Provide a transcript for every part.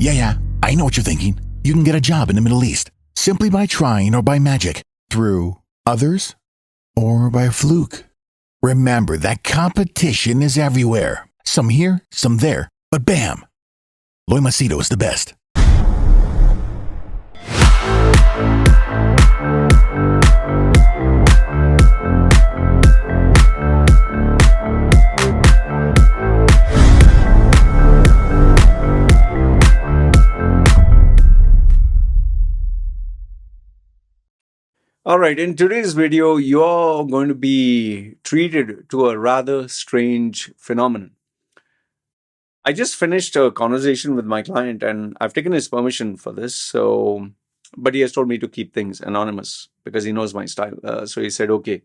Yeah, I know what you're thinking. You can get a job in the Middle East simply by trying or by magic, through others, or by a fluke. Remember that competition is everywhere. Some here, some there, but bam! Loy Machedo is the best. All right, in today's video, you're going to be treated to a rather strange phenomenon. I just finished a conversation with my client and I've taken his permission for this. But he has told me to keep things anonymous because he knows my style. So he said, okay.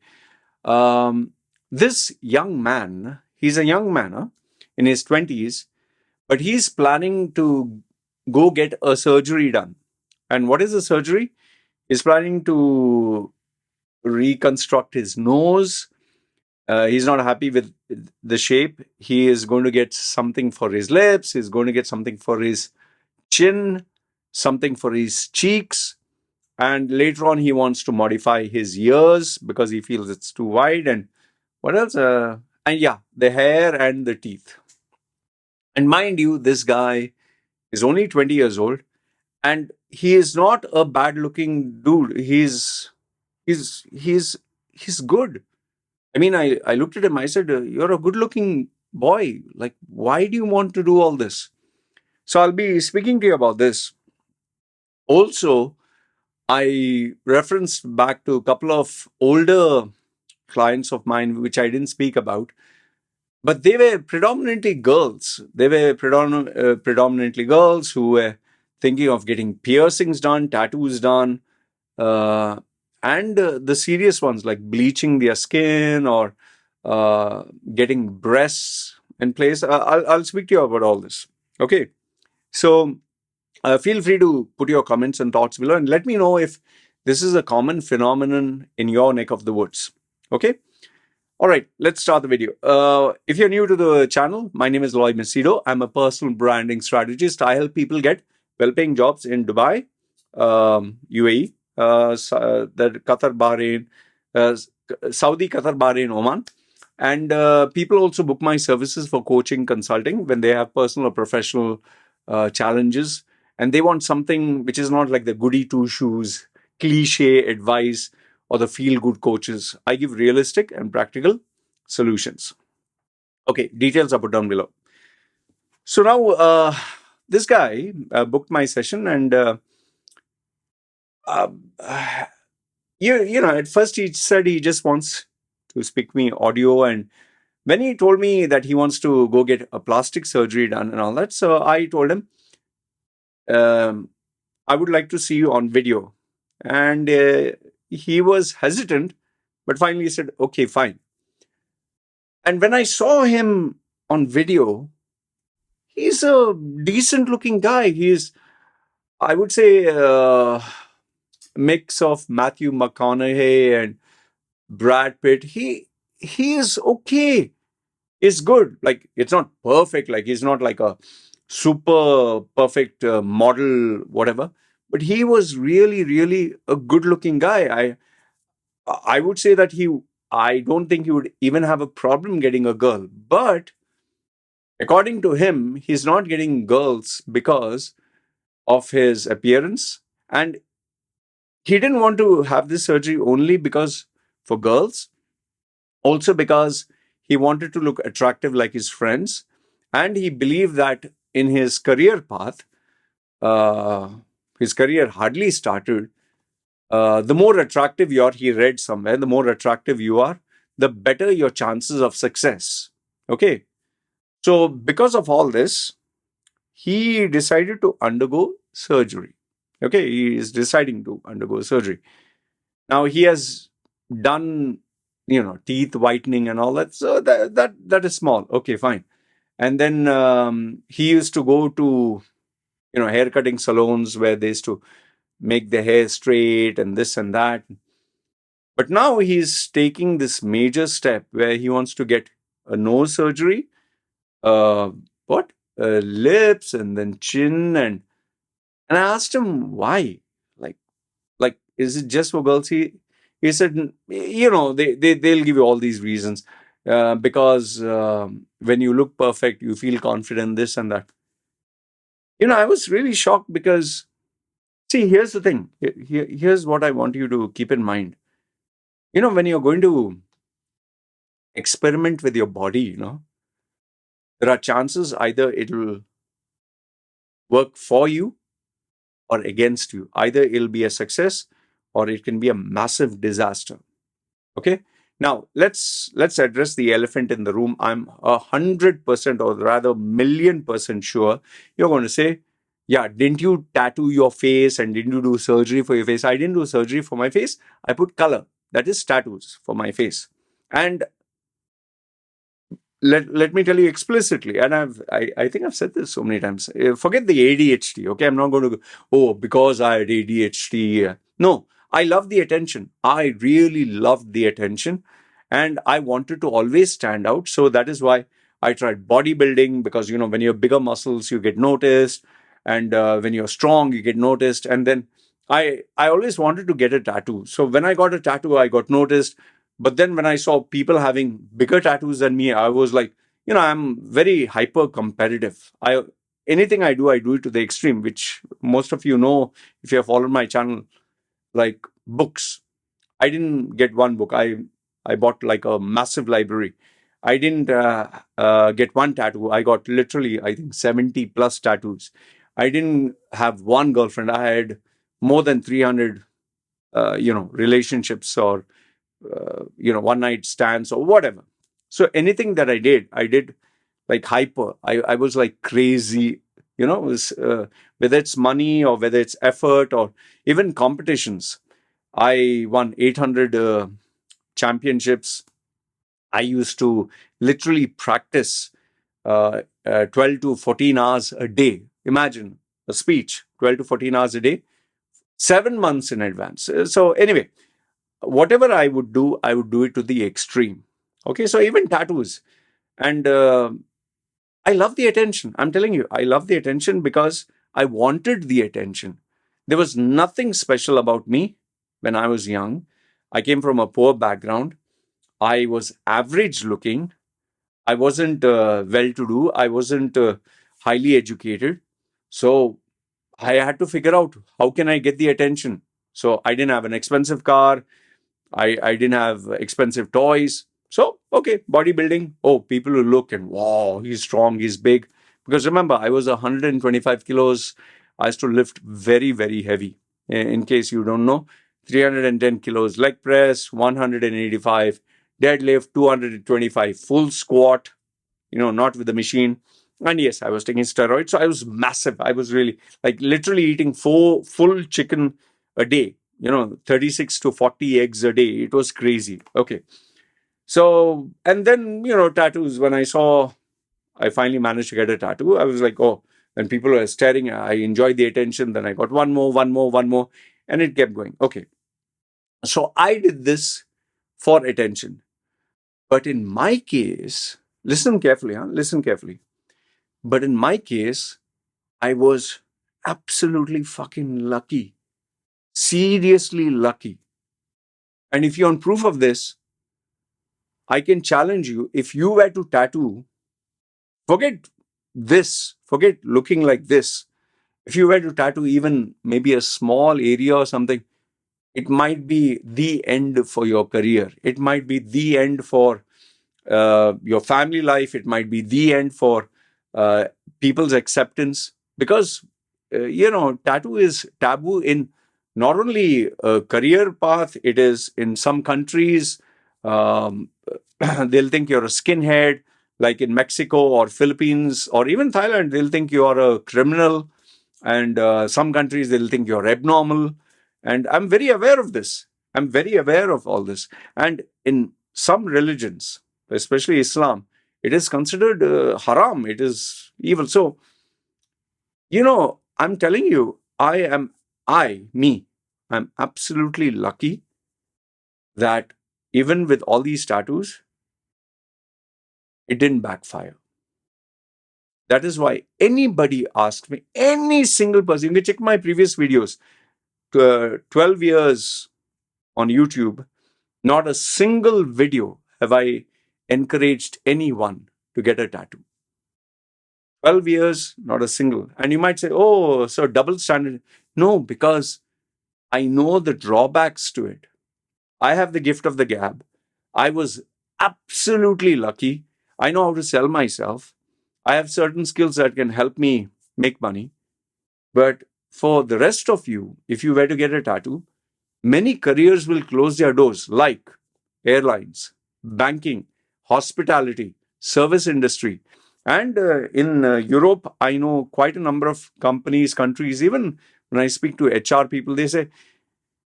This young man, he's a young man in his 20s, but he's planning to go get a surgery done. And what is the surgery? He's planning to reconstruct his nose. He's not happy with the shape. He is going to get something for his lips. He's going to get something for his chin, something for his cheeks. And later on, he wants to modify his ears because he feels it's too wide. And what else? And yeah, the hair and the teeth. And mind you, this guy is only 20 years old. And he is not a bad-looking dude. He's good. I mean, I looked at him. I said, "You're a good-looking boy. Like, why do you want to do all this?" So I'll be speaking to you about this. Also, I referenced back to a couple of older clients of mine, which I didn't speak about, but they were predominantly girls. They were predominantly girls who were thinking of getting piercings done, tattoos done, and the serious ones like bleaching their skin or getting breasts in place. I'll speak to you about all this. Okay, so feel free to put your comments and thoughts below and let me know if this is a common phenomenon in your neck of the woods. Okay. All right, let's start the video. If you're new to the channel, my name is Loy Machedo. I'm a personal branding strategist. I help people get well-paying jobs in Dubai, UAE, Qatar, Bahrain, Saudi, Qatar, Bahrain, Oman. And people also book my services for coaching, consulting when they have personal or professional challenges. And they want something which is not like the goody two-shoes, cliche advice, or the feel-good coaches. I give realistic and practical solutions. Okay, details are put down below. So now, this guy booked my session and you know, at first he said he just wants to speak me audio, and when he told me that he wants to go get a plastic surgery done and all that, so I told him, I would like to see you on video. And he was hesitant, but finally he said, okay, fine. And when I saw him on video, he's a decent looking guy. He's, I would say, mix of Matthew McConaughey and Brad Pitt. He is okay. It's good. Like, it's not perfect. Like, he's not like a super perfect model, whatever. But he was really, really a good looking guy. I would say that I don't think he would even have a problem getting a girl. But according to him, he's not getting girls because of his appearance. And he didn't want to have this surgery only because for girls, also because he wanted to look attractive like his friends. And he believed that in his career path, his career hardly started. The more attractive you are, he read somewhere, the more attractive you are, the better your chances of success. Okay. So because of all this, he decided to undergo surgery. Okay. He is deciding to undergo surgery. Now he has done, you know, teeth whitening and all that. So that is small. Okay, fine. And then he used to go to, you know, hair cutting salons where they used to make the hair straight and this and that. But now he's taking this major step where he wants to get a nose surgery, lips and then chin and And I asked him why. Like, is it just for girls? He said, they'll give you all these reasons. Because when you look perfect, you feel confident, this and that. I was really shocked because, see, here's the thing. Here's what I want you to keep in mind. When you're going to experiment with your body, there are chances either it will work for you or against you. Either it'll be a success or it can be a massive disaster. Okay. Now let's address the elephant in the room. I'm 100%, or rather million% sure you're going to say, yeah, didn't you tattoo your face and didn't you do surgery for your face? I didn't do surgery for my face. I put color, that is tattoos, for my face. And let me tell you explicitly, and I think I've said this so many times. Forget the ADHD, okay? I'm not going to go, oh, because I had ADHD. No, I love the attention. I really loved the attention, and I wanted to always stand out. So that is why I tried bodybuilding, because when you have bigger muscles, you get noticed, and when you're strong, you get noticed. And then I always wanted to get a tattoo. So when I got a tattoo, I got noticed. But then when I saw people having bigger tattoos than me, I was like, I'm very hyper competitive. Anything I do it to the extreme, which most of you know if you have followed my channel. Like books, I didn't get one book. I bought like a massive library. I didn't get one tattoo. I got literally, I think, 70 plus tattoos. I didn't have one girlfriend. I had more than 300, relationships, or one night stands or whatever. So anything that I did like hyper. I was like crazy. It was, whether it's money or whether it's effort or even competitions. I won 800 championships. I used to literally practice 12 to 14 hours a day. Imagine a speech, 12 to 14 hours a day, 7 months in advance. So anyway, whatever I would do it to the extreme. Okay, so even tattoos. And I love the attention. I'm telling you, I love the attention because I wanted the attention. There was nothing special about me when I was young. I came from a poor background. I was average looking. I wasn't well to do. I wasn't highly educated. So I had to figure out how can I get the attention. So I didn't have an expensive car. I didn't have expensive toys. So, okay, bodybuilding. Oh, people will look and wow, he's strong, he's big. Because remember, I was 125 kilos. I used to lift very, very heavy. In case you don't know, 310 kilos leg press, 185 deadlift, 225 full squat, not with the machine. And yes, I was taking steroids. So I was massive. I was really like literally eating 4 full chicken a day, 36 to 40 eggs a day. It was crazy. Okay. So, and then, tattoos. When I finally managed to get a tattoo, I was like, oh, when people were staring, I enjoyed the attention. Then I got one more, one more, one more. And it kept going. Okay. So I did this for attention. But in my case, listen carefully, huh? Listen carefully. But in my case, I was absolutely fucking lucky. Seriously lucky. And if you want proof of this, I can challenge you. If you were to tattoo, forget this, forget looking like this. If you were to tattoo even maybe a small area or something, it might be the end for your career. It might be the end for your family life. It might be the end for uh, people's acceptance, because tattoo is taboo in not only a career path. It is in some countries. um, they'll think you're a skinhead, like in Mexico or Philippines or even Thailand. They'll think you are a criminal, and some countries they'll think you're abnormal. And I'm very aware of this. I'm very aware of all this. And in some religions, especially Islam, it is considered haram. It is evil. So, I'm telling you, I'm absolutely lucky that even with all these tattoos, it didn't backfire. That is why anybody asks me, any single person, you can check my previous videos, 12 years on YouTube, not a single video have I encouraged anyone to get a tattoo. 12 years, not a single. And you might say, oh, so double standard. No, because I know the drawbacks to it. I have the gift of the gab. I was absolutely lucky. I know how to sell myself. I have certain skills that can help me make money. But for the rest of you, if you were to get a tattoo, many careers will close their doors, like airlines, banking, hospitality, service industry. And in Europe, I know quite a number of companies, countries, even when I speak to HR people, they say,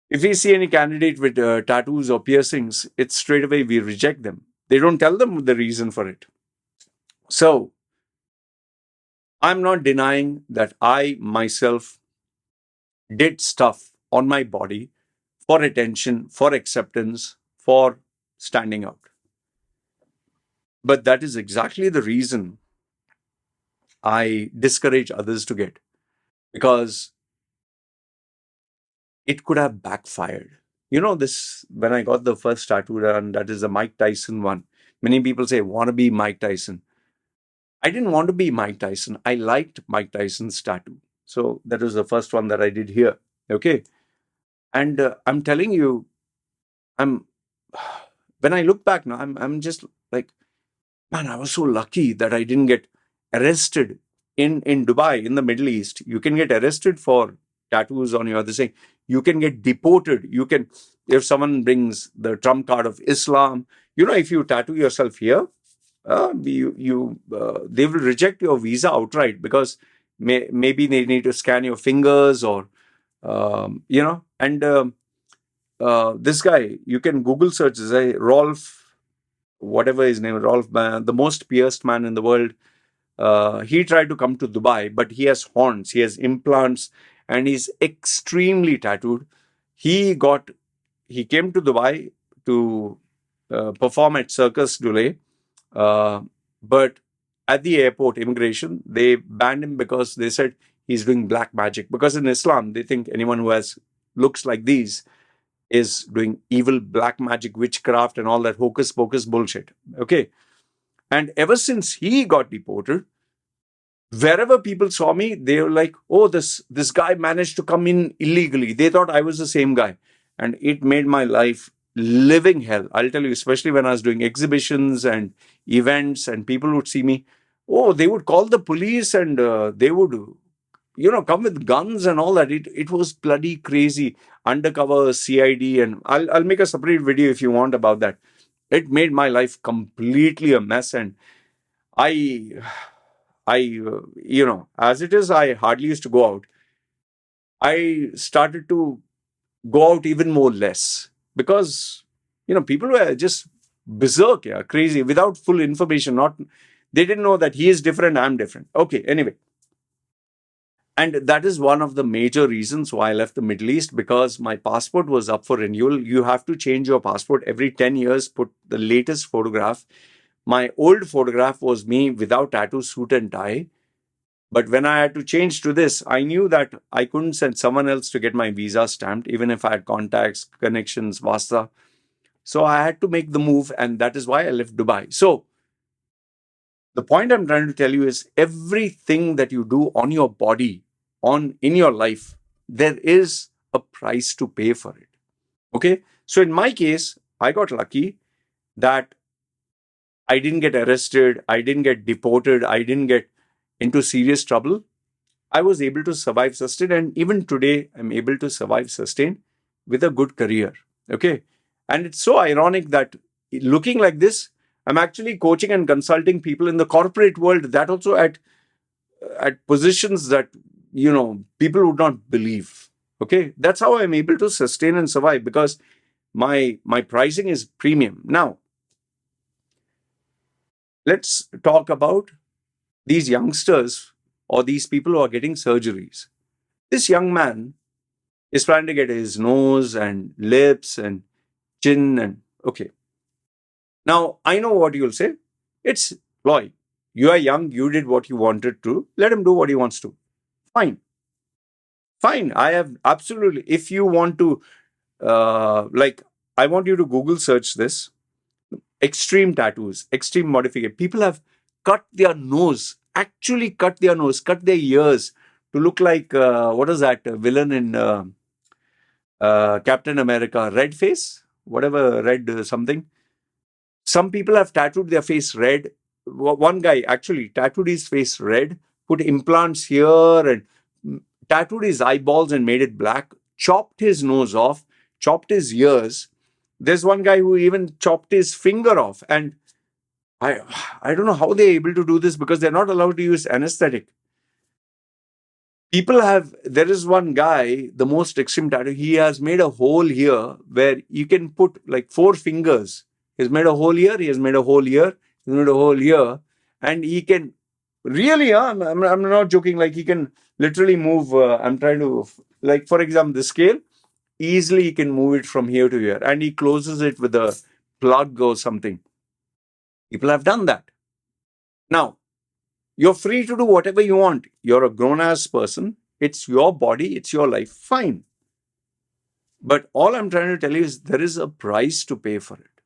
if we see any candidate with tattoos or piercings, it's straight away we reject them. They don't tell them the reason for it. So I'm not denying that I myself did stuff on my body for attention, for acceptance, for standing out. But that is exactly the reason I discourage others to get, because it could have backfired. You know, this, when I got the first tattoo done, that is the Mike Tyson one. Many people say, want to be Mike Tyson. I didn't want to be Mike Tyson. I liked Mike Tyson's tattoo. So that was the first one that I did here. Okay. And I'm telling you, I'm, when I look back now, I'm just like, man, I was so lucky that I didn't get arrested in Dubai, in the Middle East. You can get arrested for tattoos on your other thing. You can get deported. You can, if someone brings the trump card of Islam, you know, if you tattoo yourself here, they will reject your visa outright, because maybe they need to scan your fingers, or you know. And this guy, you can Google search this guy, Rolf, whatever his name, Rolf, the most pierced man in the world. He tried to come to Dubai, but he has horns, he has implants, and he's extremely tattooed. He came to Dubai to perform at Circus Dulé, but at the airport, immigration, they banned him because they said he's doing black magic. Because in Islam, they think anyone who has looks like these is doing evil black magic, witchcraft, and all that hocus pocus bullshit. Okay. And ever since he got deported, wherever people saw me, they were like, oh, this guy managed to come in illegally. They thought I was the same guy. And it made my life living hell. I'll tell you, especially when I was doing exhibitions and events, and people would see me. Oh, they would call the police, and they would, you know, come with guns and all that. It was bloody crazy. Undercover CID, and I'll make a separate video if you want about that. It made my life completely a mess, and I you know, as it is, I hardly used to go out. I started to go out even more less, because, you know, people were just berserk, yeah, crazy, without full information. Not, they didn't know that he is different, I'm different. Okay, anyway. And that is one of the major reasons why I left the Middle East, because my passport was up for renewal. You have to change your passport every 10 years, put the latest photograph. My old photograph was me without tattoo, suit and tie. But when I had to change to this, I knew that I couldn't send someone else to get my visa stamped, even if I had contacts, connections, vasta. So I had to make the move, and that is why I left Dubai. So the point I'm trying to tell you is, everything that you do on your body, in your life, there is a price to pay for it. Okay? So in my case, I got lucky that I didn't get arrested, I didn't get deported, I didn't get into serious trouble. I was able to survive, sustain, and even today I'm able to survive, sustain with a good career. Okay. And it's so ironic that, looking like this, I'm actually coaching and consulting people in the corporate world, that also at positions that, you know, people would not believe. Okay. That's how I'm able to sustain and survive, because my pricing is premium. Now, let's talk about these youngsters, or these people who are getting surgeries. This young man is trying to get his nose and lips and chin, and okay. Now, I know what you'll say. It's Loy. You are young, you did what you wanted to, let him do what he wants to. Fine. Fine. I have absolutely, if you want to, I want you to Google search this extreme tattoos, extreme modification. People have cut their nose, actually cut their nose, cut their ears to look like, what is that villain in Captain America? Red face? Whatever, red something. Some people have tattooed their face red. One guy actually tattooed his face red, put implants here, and tattooed his eyeballs and made it black, chopped his nose off, chopped his ears. There's one guy who even chopped his finger off. And I, I don't know how they're able to do this because they're not allowed to use anesthetic. People have, there is one guy, the most extreme tattoo, he has made a hole here where you can put like 4 fingers. He's made a hole here, he has made a hole here, he's made a hole here, and he can really, I'm not joking, like he can literally move, I'm trying to, like for example, the scale, easily he can move it from here to here, and he closes it with a plug or something. People have done that. Now, you're free to do whatever you want. You're a grown-ass person. It's your body. It's your life. Fine. But all I'm trying to tell you is there is a price to pay for it.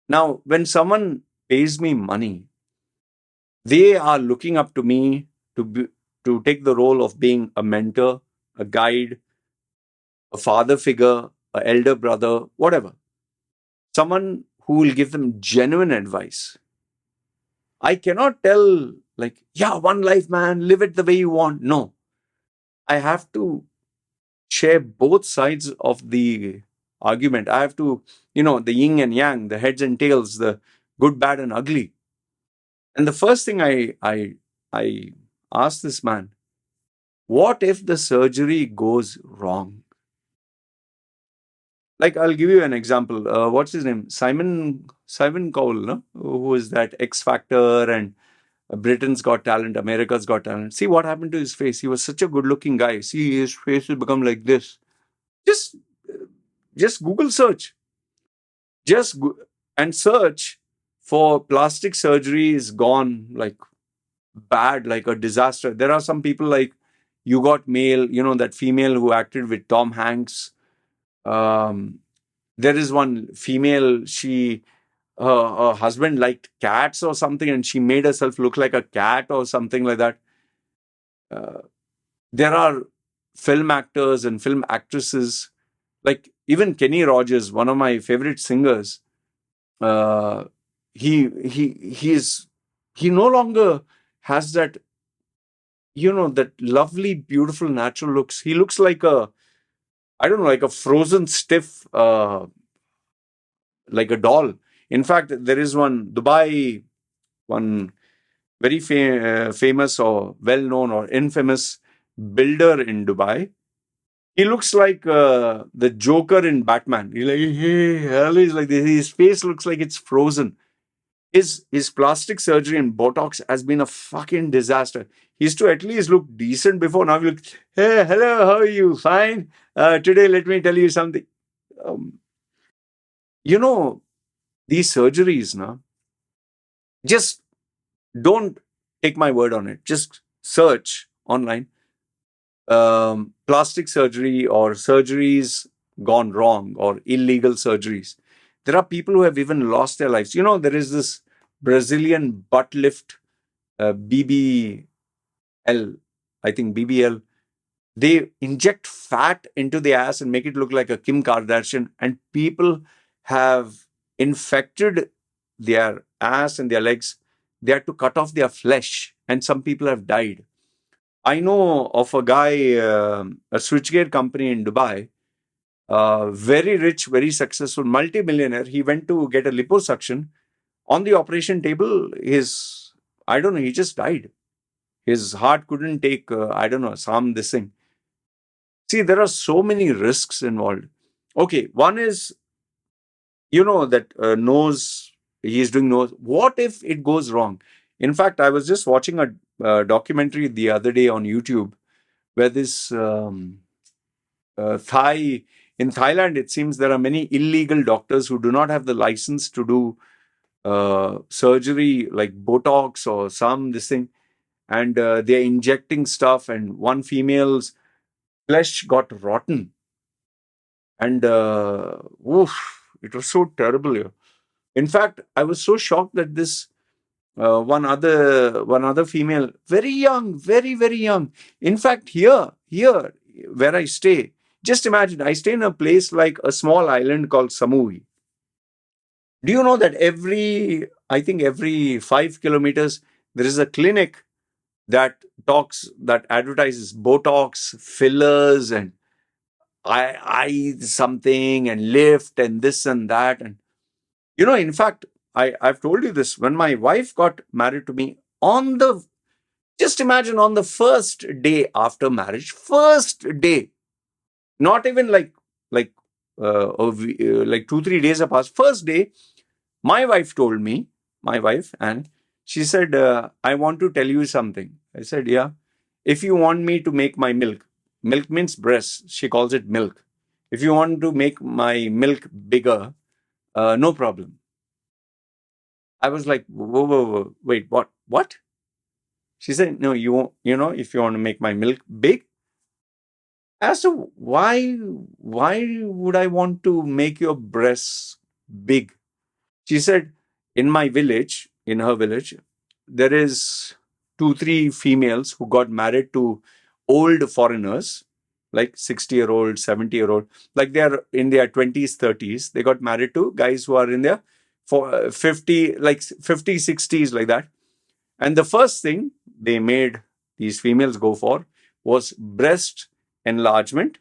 Now, when someone pays me money, they are looking up to me to take the role of being a mentor, a guide, a father figure, an elder brother, whatever. Someone who will give them genuine advice. I cannot tell, like, yeah, one life, man, live it the way you want. No. I have to share both sides of the argument. I have to, the yin and yang, the heads and tails, the good, bad, and ugly. And the first thing I asked this man, what if the surgery goes wrong? Like, I'll give you an example. What's his name? Simon Cowell, no? Who is that X Factor and Britain's Got Talent, America's Got Talent. See what happened to his face. He was such a good-looking guy. See, his face has become like this. Just, just Google search. And search for plastic surgery is gone like bad, like a disaster. There are some people like You Got Mail, that female who acted with Tom Hanks. There is one female, her husband liked cats or something, and she made herself look like a cat or something like that. There are film actors and film actresses, like even Kenny Rogers, one of my favorite singers. He no longer has that, that lovely, beautiful, natural looks. He looks like like a frozen stiff, like a doll. In fact, there is one very famous or well-known or infamous builder in Dubai. He looks like the Joker in Batman. He's like, hey, always like this. His face looks like it's frozen. His plastic surgery and Botox has been a fucking disaster. He used to at least look decent before. Now he looks, hey, hello, how are you? Fine. Today, let me tell you something. Um, these surgeries, now, just don't take my word on it. Just search online. Plastic surgery or surgeries gone wrong or illegal surgeries. There are people who have even lost their lives. There is this Brazilian butt lift, BBL, I think BBL. They inject fat into the ass and make it look like a Kim Kardashian, and people have infected their ass and their legs. They had to cut off their flesh, and some people have died. I know of a guy, a switchgear company in Dubai, very rich, very successful, multi-millionaire. He went to get a liposuction. On the operation table, he just died. His heart couldn't take, this thing. See, there are so many risks involved. Okay, one is, that he's doing nose. What if it goes wrong? In fact, I was just watching a documentary the other day on YouTube where this in Thailand, it seems there are many illegal doctors who do not have the license to do surgery like Botox or some this thing, and they're injecting stuff, and one female's flesh got rotten, and it was so terrible here. In fact, I was so shocked that this one other female, very young, very very young. In fact, here where I stay, just imagine, I stay in a place like a small island called Samui. Do you know that I think every 5 kilometers there is a clinic that advertises Botox, fillers, and I something, and lift, and this and that. And in fact, I've told you this. When my wife got married to me, just imagine, on the first day after marriage, first day, not even like 2-3 days have passed. First day, my wife, and she said, I want to tell you something. I said, yeah. If you want me to make my milk means breast, she calls it milk. If you want to make my milk bigger, no problem. I was like, whoa, whoa, whoa, wait, what? What? She said, no, you won't, if you want to make my milk big. As to why would I want to make your breasts big? She said, in her village, there is 2-3 females who got married to old foreigners, like 60-year-old, 70-year-old, like they are in their 20s, 30s. They got married to guys who are in their 50, like 50, 60s, like that. And the first thing they made these females go for was breast enlargement.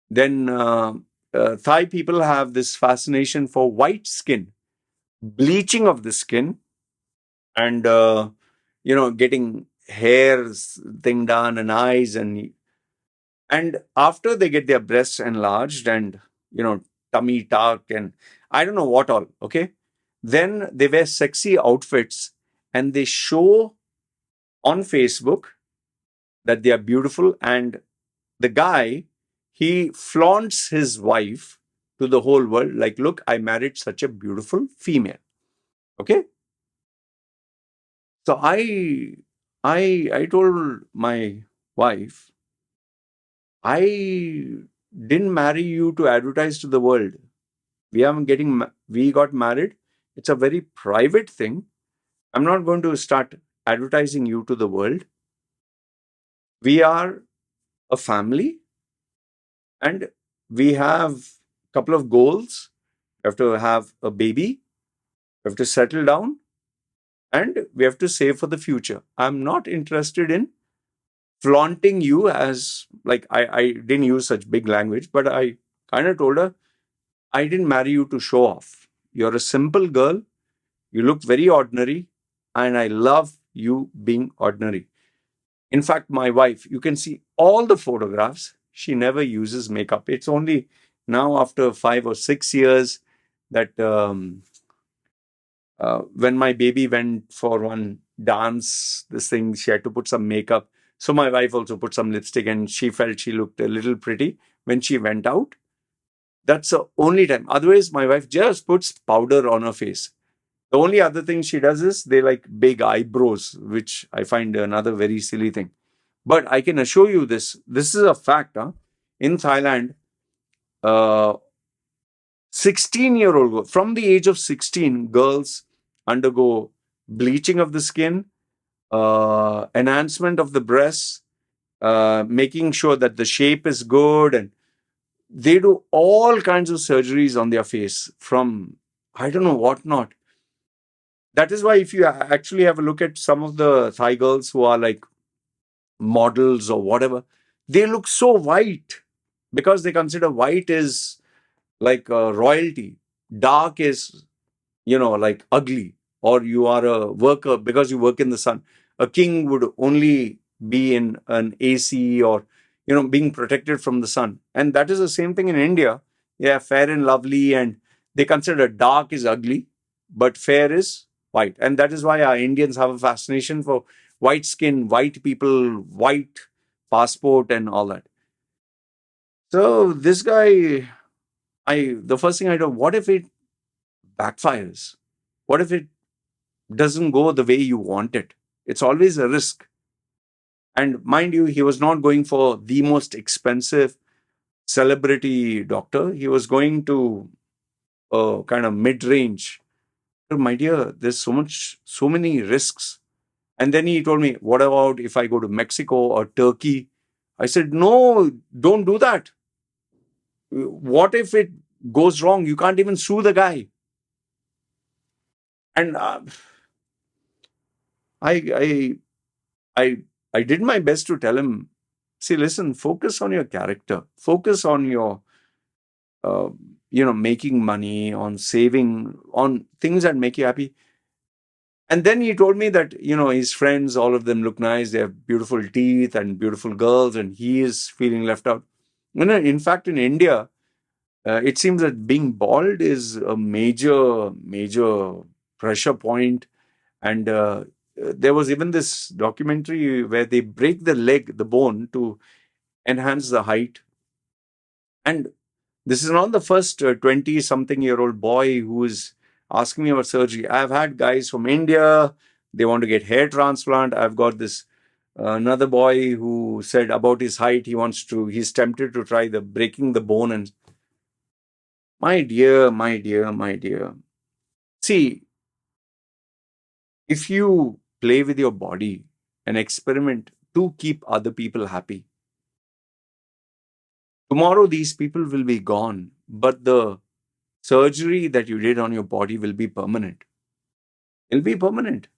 Then Thai people have this fascination for white skin, bleaching of the skin, and getting hairs thing done, and eyes, and after they get their breasts enlarged, and tummy tuck, and I don't know what all. Okay, then they wear sexy outfits, and they show on Facebook that they are beautiful, and the guy, he flaunts his wife to the whole world, like, look, I married such a beautiful female. Okay, so I told my wife, I didn't marry you to advertise to the world. We got married. It's a very private thing. I'm not going to start advertising you to the world. We are a family, and we have a couple of goals. We have to have a baby. We have to settle down, and we have to save for the future. I'm not interested in flaunting you, as like I didn't use such big language, but I kind of told her, I didn't marry you to show off. You're a simple girl. You look very ordinary, and I love you being ordinary. In fact, my wife, you can see all the photographs. She never uses makeup. It's only now, after 5 or 6 years, that when my baby went for one dance, this thing, she had to put some makeup. So my wife also put some lipstick, and she felt she looked a little pretty when she went out. That's the only time. Otherwise, my wife just puts powder on her face. The only other thing she does is they like big eyebrows, which I find another very silly thing. But I can assure you this. This is a fact. Huh? In Thailand, 16-year-old, from the age of 16, girls undergo bleaching of the skin, enhancement of the breasts, making sure that the shape is good, and they do all kinds of surgeries on their face, from I don't know what not. That is why, if you actually have a look at some of the Thai girls who are like models or whatever, they look so white, because they consider white is like royalty. Dark is, like ugly, or you are a worker because you work in the sun. A king would only be in an AC, or, being protected from the sun. And that is the same thing in India. Yeah, fair and lovely, and they consider dark is ugly, but fair is white. And that is why our Indians have a fascination for white skin, white people, white passport, and all that. So this guy, the first thing I do, what if it backfires? What if it doesn't go the way you want it? It's always a risk. And mind you, he was not going for the most expensive celebrity doctor. He was going to a kind of mid-range. My dear, there's so many risks. And then he told me, what about if I go to Mexico or Turkey? I said, no, don't do that. What if it goes wrong? You can't even sue the guy. And I, I, I, I did my best to tell him, see, listen, focus on your character, focus on your, uh, making money, on saving, on things that make you happy. And then he told me that, his friends, all of them look nice. They have beautiful teeth and beautiful girls, and he is feeling left out. In fact, in India, it seems that being bald is a major, major pressure point. And there was even this documentary where they break the leg, the bone, to enhance the height. And this is not the first 20-something-year-old boy who is asking me about surgery. I've had guys from India, they want to get hair transplant. I've got this another boy who said about his height, he's tempted to try the breaking the bone. And my dear, my dear, my dear. See, if you play with your body and experiment to keep other people happy, tomorrow these people will be gone, but the surgery that you did on your body will be permanent. It'll be permanent.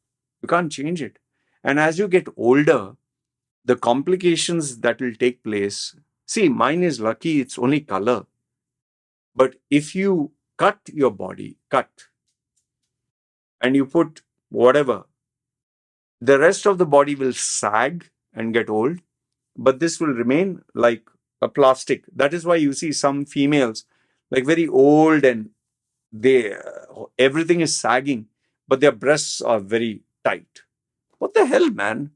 You can't change it. And as you get older, the complications that will take place. See, mine is lucky, it's only color. But if you cut your body, and you put whatever, the rest of the body will sag and get old, but this will remain like a plastic. That is why you see some females like very old and they everything is sagging, but their breasts are very tight. What the hell, man?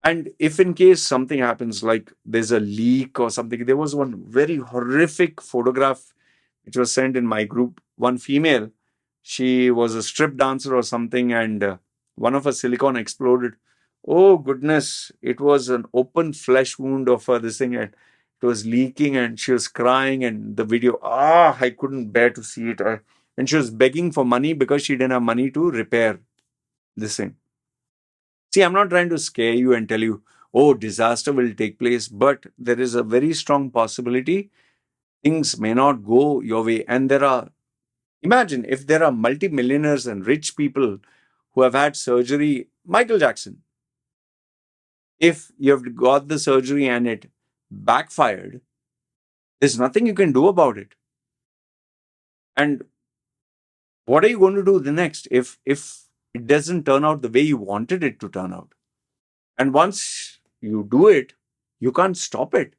And if in case something happens, like there's a leak or something, there was one very horrific photograph which was sent in my group. One female, she was a strip dancer or something, and one of her silicone exploded. Oh goodness, it was an open flesh wound of her, this thing, and it was leaking, and she was crying. And the video, I couldn't bear to see it. And she was begging for money because she didn't have money to repair this thing. See, I'm not trying to scare you and tell you, oh, disaster will take place, but there is a very strong possibility things may not go your way. And imagine if there are multimillionaires and rich people who have had surgery, Michael Jackson. If you have got the surgery and it backfired, there's nothing you can do about it. And what are you going to do the next if it doesn't turn out the way you wanted it to turn out? And once you do it, you can't stop it.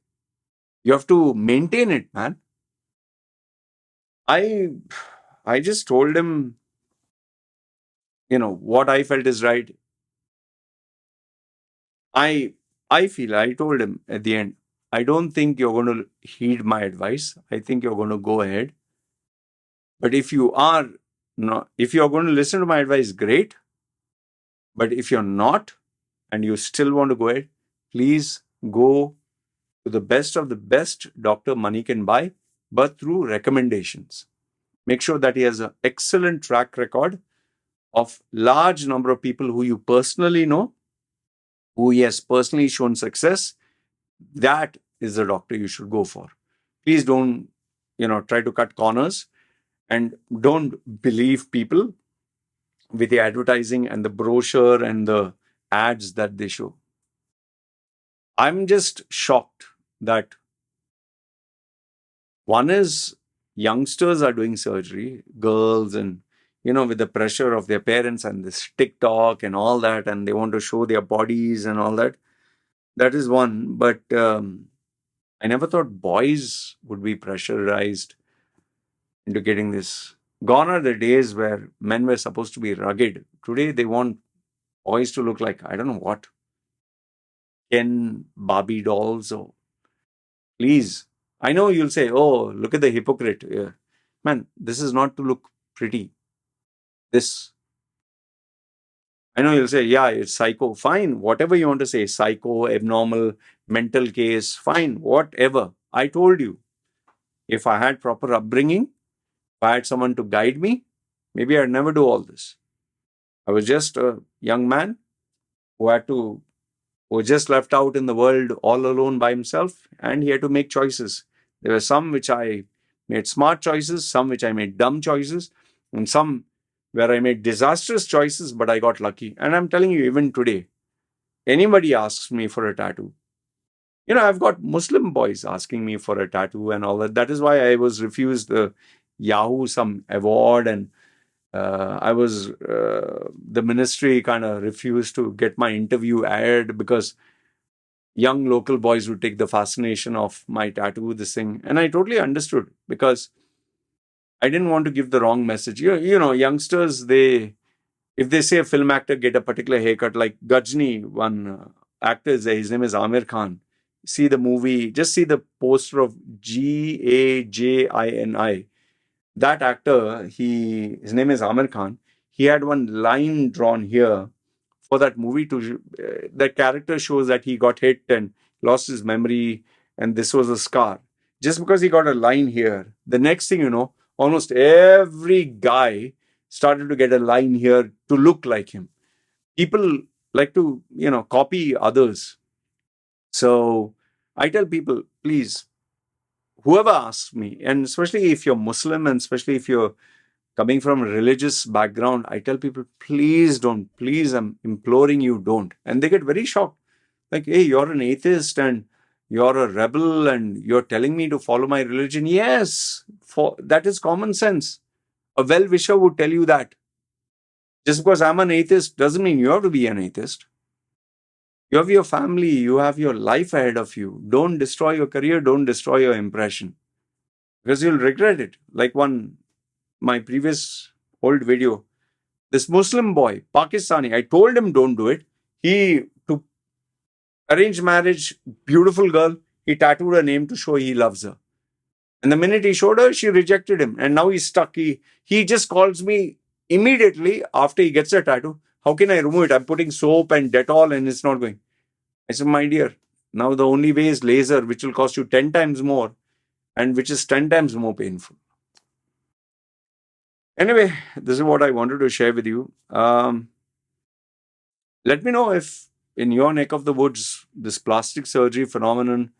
You have to maintain it, man. I just told him, what I felt is right. I told him at the end, I don't think you're going to heed my advice. I think you're going to go ahead. But if you're going to listen to my advice, great. But if you're not, and you still want to go ahead, please go to the best of the best doctor money can buy, but through recommendations. Make sure that he has an excellent track record of large number of people who you personally know, who he has personally shown success. That is the doctor you should go for. Please don't, try to cut corners, and don't believe people with the advertising and the brochure and the ads that they show. I'm just shocked that one is youngsters are doing surgery, girls, and with the pressure of their parents and this TikTok and all that, and they want to show their bodies and all that. That is one. But I never thought boys would be pressurized into getting this. Gone are the days where men were supposed to be rugged. Today they want boys to look like, I don't know what, Ken Barbie dolls. Or please, I know you'll say, oh, look at the hypocrite. Yeah. Man, this is not to look pretty. This, I know you'll say, yeah, it's psycho. Fine, whatever you want to say, psycho, abnormal, mental case, fine, whatever. I told you, if I had proper upbringing, if I had someone to guide me, maybe I'd never do all this. I was just a young man who had to, who was just left out in the world all alone by himself, and he had to make choices. There were some which I made smart choices, some which I made dumb choices, and some where I made disastrous choices, but I got lucky. And I'm telling you, even today, anybody asks me for a tattoo. I've got Muslim boys asking me for a tattoo and all that. That is why I was refused the Yahoo some award, and the ministry kind of refused to get my interview aired because young local boys would take the fascination of my tattoo, this thing. And I totally understood, because I didn't want to give the wrong message. Youngsters, if they say a film actor get a particular haircut, like Gajni, one actor, his name is Amir Khan. See the movie, just see the poster of Gajini. That actor, his name is Amir Khan. He had one line drawn here for that movie to the character shows that he got hit and lost his memory, and this was a scar. Just because he got a line here, the next thing you know, almost every guy started to get a line here to look like him. People like to, copy others. So I tell people, please, whoever asks me, and especially if you're Muslim, and especially if you're coming from a religious background, I tell people, please don't. Please, I'm imploring you, don't. And they get very shocked. Like, hey, you're an atheist and you're a rebel and you're telling me to follow my religion. Yes, that is common sense. A well-wisher would tell you that. Just because I'm an atheist doesn't mean you have to be an atheist. You have your family, you have your life ahead of you. Don't destroy your career, don't destroy your impression, because you'll regret it. Like my previous old video, this Muslim boy, Pakistani, I told him don't do it. To arrange marriage, beautiful girl, he tattooed her name to show he loves her. And the minute he showed her, she rejected him. And now he's stuck. He just calls me immediately after he gets a tattoo. How can I remove it? I'm putting soap and Dettol and it's not going. I said, my dear, now the only way is laser, which will cost you 10 times more and which is 10 times more painful. Anyway, this is what I wanted to share with you. Let me know if in your neck of the woods, this plastic surgery phenomenon,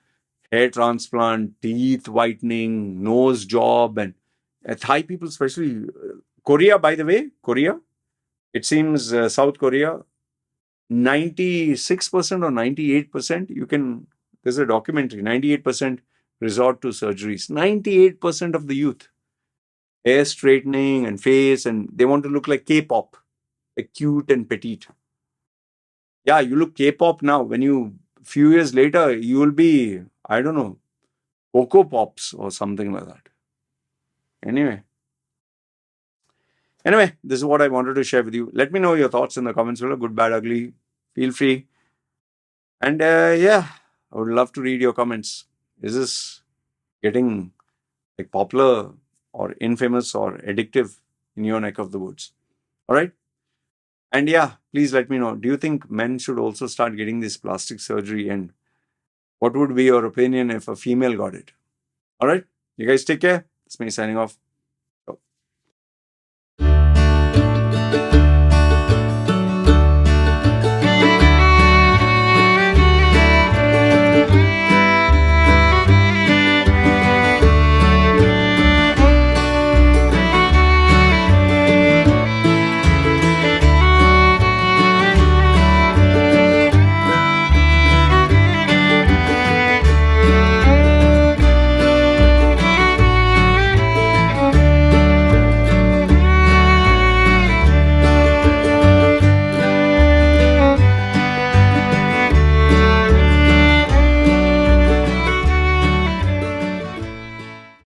hair transplant, teeth whitening, nose job, and Thai people, especially Korea, by the way, it seems South Korea, 96% or 98%, there's a documentary, 98% resort to surgeries. 98% of the youth, hair straightening and face, and they want to look like K-pop, cute and petite. Yeah, you look K-pop now. Few years later, you will be, I don't know, Coco Pops or something like that. Anyway, this is what I wanted to share with you. Let me know your thoughts in the comments below. Good, bad, ugly. Feel free. And I would love to read your comments. Is this getting like popular or infamous or addictive in your neck of the woods? All right. And please let me know. Do you think men should also start getting this plastic surgery? And what would be your opinion if a female got it? All right. You guys take care. It's me signing off.